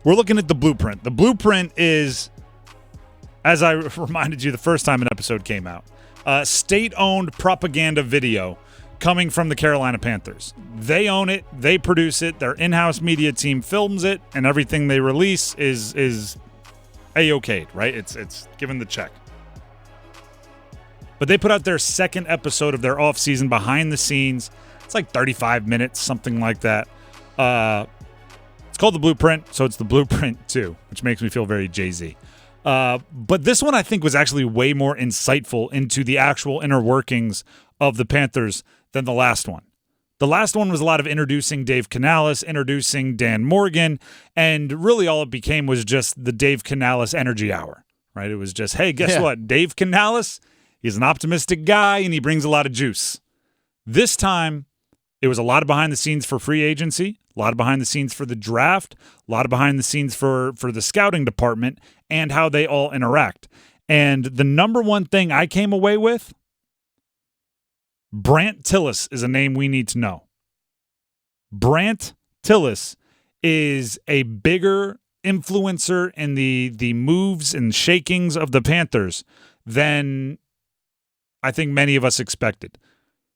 we're looking at the Blueprint. The Blueprint is, as I reminded you the first time an episode came out, state-owned propaganda video coming from the Carolina Panthers. They own it. They produce it. Their in-house media team films it, and everything they release is A-okayed, right? It's given the check. But they put out their second episode of their off-season behind the scenes. It's like 35 minutes, something like that. It's called The Blueprint, so it's The Blueprint 2, which makes me feel very Jay-Z. But this one I think was actually way more insightful into the actual inner workings of the Panthers than the last one. The last one was a lot of introducing Dave Canales, introducing Dan Morgan, and really all it became was just the Dave Canales energy hour, right? It was just, hey, guess what? Dave Canales, he's an optimistic guy, and he brings a lot of juice. This time, it was a lot of behind the scenes for free agency, a lot of behind the scenes for the draft, a lot of behind the scenes for the scouting department, and how they all interact. And the number one thing I came away with, Brandt Tillis is a name we need to know. Brandt Tillis is a bigger influencer in the moves and shakings of the Panthers than I think many of us expected.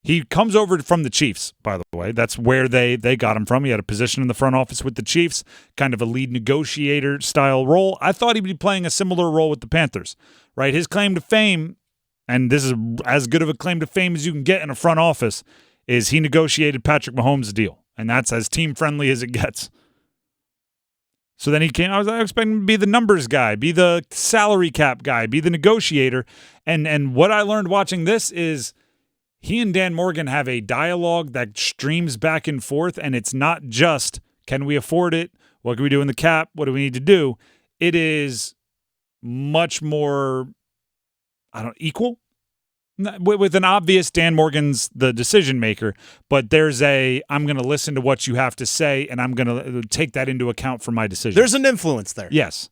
He comes over from the Chiefs, by the way. That's where they got him from. He had a position in the front office with the Chiefs, kind of a lead negotiator style role. I thought he'd be playing a similar role with the Panthers, right? His claim to fame, and this is as good of a claim to fame as you can get in a front office, is he negotiated Patrick Mahomes' deal, and that's as team-friendly as it gets. So then he came, I was expecting him to be the numbers guy, be the salary cap guy, be the negotiator, and what I learned watching this is he and Dan Morgan have a dialogue that streams back and forth, and it's not just, can we afford it? What can we do in the cap? What do we need to do? It is much more, equal. With an obvious Dan Morgan's the decision maker, but there's I'm going to listen to what you have to say, and I'm going to take that into account for my decision. There's an influence there. Yes.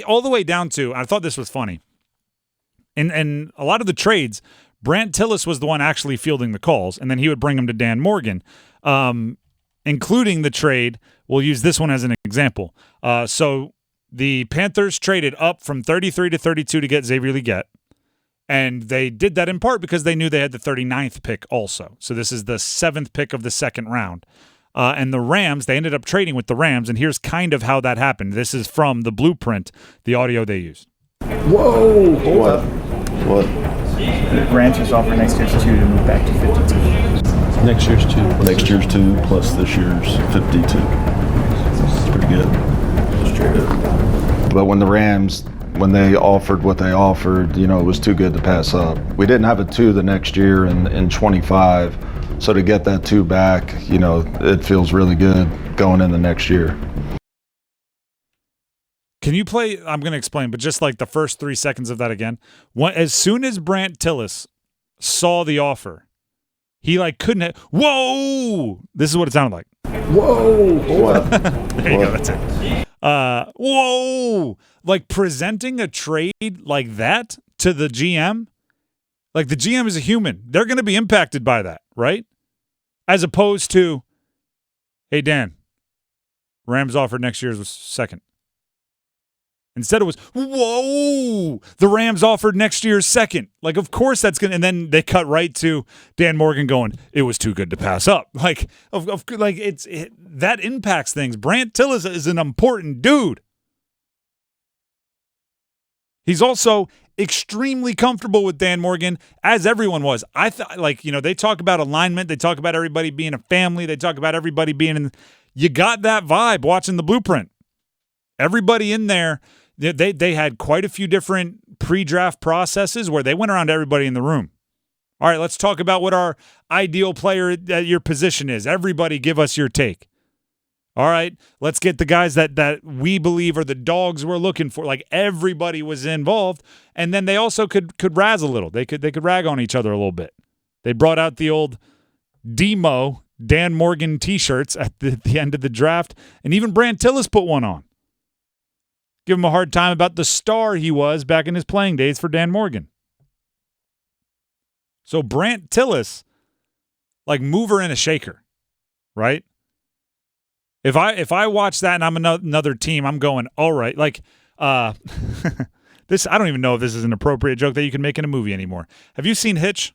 All the way down to, I thought this was funny. In a lot of the trades, Brandt Tillis was the one actually fielding the calls, and then he would bring them to Dan Morgan, including the trade. We'll use this one as an example. So the Panthers traded up from 33 to 32 to get Xavier Legette, and they did that in part because they knew they had the 39th pick also. So this is the 7th pick of the second round. And the Rams, they ended up trading with the Rams, and here's kind of how that happened. This is from the Blueprint, the audio they used. Whoa! What? Brandt is offering next year's 2 to move back to 52. Next year's 2. Next year's 2 plus this year's 52. It's pretty good. Straight up. But when the Rams, when they offered what they offered, it was too good to pass up. We didn't have a 2 the next year in 25, so to get that 2 back, it feels really good going in the next year. Can you play, I'm going to explain, but just like the first 3 seconds of that again. As soon as Brandt Tillis saw the offer, he couldn't whoa! This is what it sounded like. Whoa! What? There you go, that's it. Whoa! Presenting a trade like that to the GM, the GM is a human. They're going to be impacted by that, right? As opposed to, hey, Dan, Rams offered next year's was 2nd. Instead it was, whoa, the Rams offered next year's 2nd. Of course that's going to, and then they cut right to Dan Morgan going, it was too good to pass up. That impacts things. Brandt Tillis is an important dude. He's also extremely comfortable with Dan Morgan, as everyone was. I thought, they talk about alignment. They talk about everybody being a family. They talk about everybody being in, you got that vibe watching the Blueprint. Everybody in there, they had quite a few different pre-draft processes where they went around to everybody in the room. All right, let's talk about what our ideal player at your position is. Everybody give us your take. All right, let's get the guys that we believe are the dogs we're looking for. Everybody was involved, and then they also could razz a little. They could rag on each other a little bit. They brought out the old Demo Dan Morgan T-shirts at the end of the draft, and even Brandt Tillis put one on. Give him a hard time about the star he was back in his playing days for Dan Morgan. So Brandt Tillis, mover and a shaker, right? If I watch that and I'm another team, I'm going, all right. Like, this, I don't even know if this is an appropriate joke that you can make in a movie anymore. Have you seen Hitch?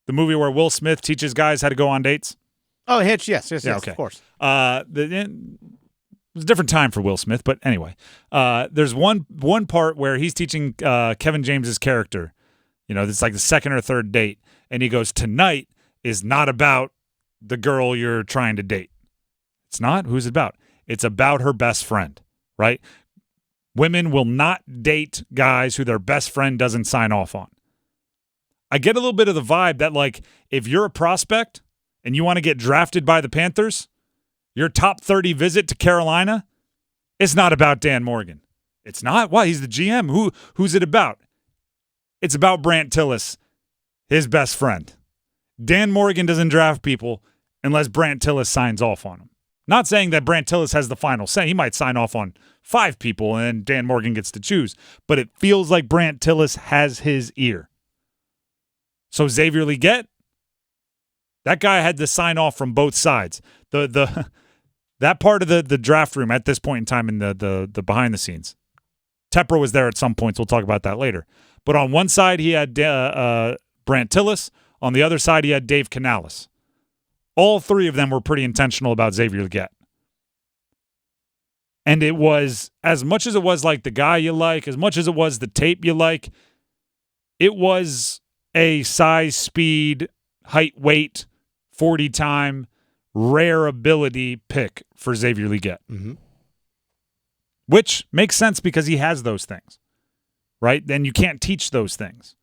The movie where Will Smith teaches guys how to go on dates? Oh, Hitch, yes, okay. of course. It was a different time for Will Smith, but anyway, there's one part where he's teaching Kevin James's character. It's like the second or third date, and he goes, "Tonight is not about the girl you're trying to date. It's not. Who's it about? It's about her best friend, right? Women will not date guys who their best friend doesn't sign off on." I get a little bit of the vibe that, like, if you're a prospect and you want to get drafted by the Panthers, your top 30 visit to Carolina, it's not about Dan Morgan. It's not? Why? He's the GM. Who's it about? It's about Brandt Tillis, his best friend. Dan Morgan doesn't draft people unless Brandt Tillis signs off on them. Not saying that Brandt Tillis has the final say. He might sign off on 5 people and then Dan Morgan gets to choose. But it feels like Brandt Tillis has his ear. So Xavier Legette, that guy had to sign off from both sides. That part of the draft room at this point in time in the behind the scenes. Tepper was there at some points. We'll talk about that later. But on one side, he had Brandt Tillis. On the other side, he had Dave Canales. All 3 of them were pretty intentional about Xavier Legette. And it was, as much as it was like the guy you like, as much as it was the tape you like, it was a size, speed, height, weight, 40 time, rare ability pick for Xavier Legette. Mm-hmm. Which makes sense because he has those things, right? Then you can't teach those things.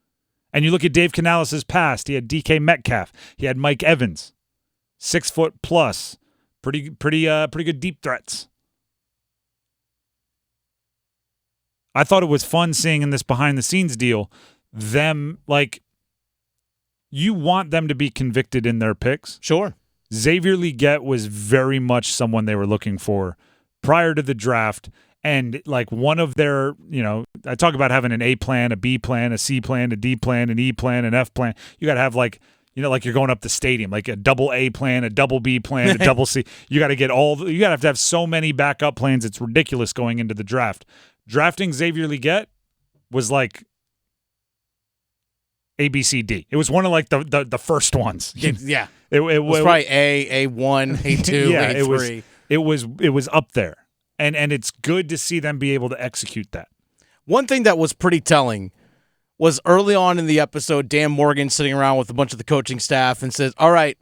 And you look at Dave Canales' past. He had DK Metcalf. He had Mike Evans, 6 foot plus, pretty good deep threats. I thought it was fun seeing in this behind the scenes deal them, like, you want them to be convicted in their picks. Sure. Xavier Legette was very much someone they were looking for prior to the draft. And like one of their, I talk about having an A plan, a B plan, a C plan, a D plan, an E plan, an F plan. You got to have like you're going up the stadium, like a double A plan, a double B plan, a double C. You got to get you got to have so many backup plans. It's ridiculous going into the draft. Drafting Xavier Legette was like A, B, C, D. It was one of like the first ones. Yeah. It was probably A1, A2, yeah, A3. It was up there. And it's good to see them be able to execute that. One thing that was pretty telling was early on in the episode, Dan Morgan sitting around with a bunch of the coaching staff and says, all right,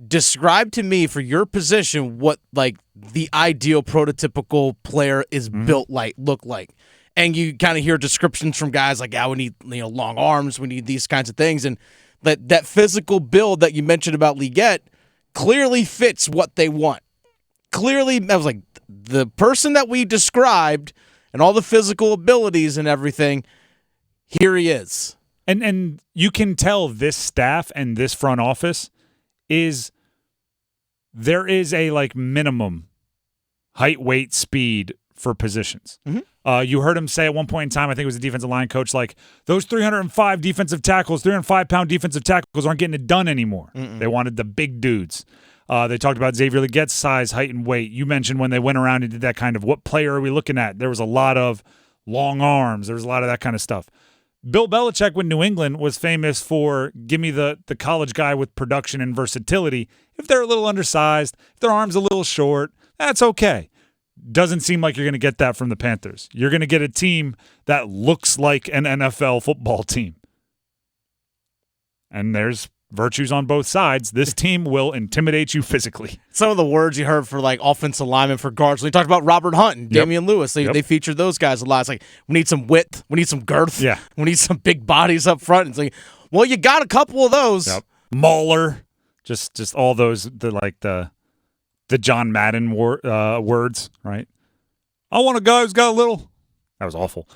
describe to me for your position what like the ideal prototypical player is built like, look like. And you kind of hear descriptions from guys like, we need long arms, we need these kinds of things. And that physical build that you mentioned about Legette clearly fits what they want. Clearly, I was like, the person that we described and all the physical abilities and everything, here he is. And you can tell this staff and this front office there is a like minimum height, weight, speed for positions. Mm-hmm. You heard him say at one point in time, I think it was a defensive line coach, like those 305 defensive tackles, 305-pound defensive tackles aren't getting it done anymore. Mm-mm. They wanted the big dudes. They talked about Xavier Legette's size, height, and weight. You mentioned when they went around and did that kind of what player are we looking at? There was a lot of long arms. There was a lot of that kind of stuff. Bill Belichick with New England was famous for give me the college guy with production and versatility. If they're a little undersized, if their arm's a little short, that's okay. Doesn't seem like you're going to get that from the Panthers. You're going to get a team that looks like an NFL football team. And there's virtues on both sides. This team will intimidate you physically. Some of the words you heard for like offensive linemen for guards. We talked about Robert Hunt and Damian Lewis. They featured those guys a lot. It's like, we need some width. We need some girth. Yeah. We need some big bodies up front. It's like, well, you got a couple of those. Yep. Mauler. Just all those, the John Madden words, right? I want a guy who's got a little. That was awful.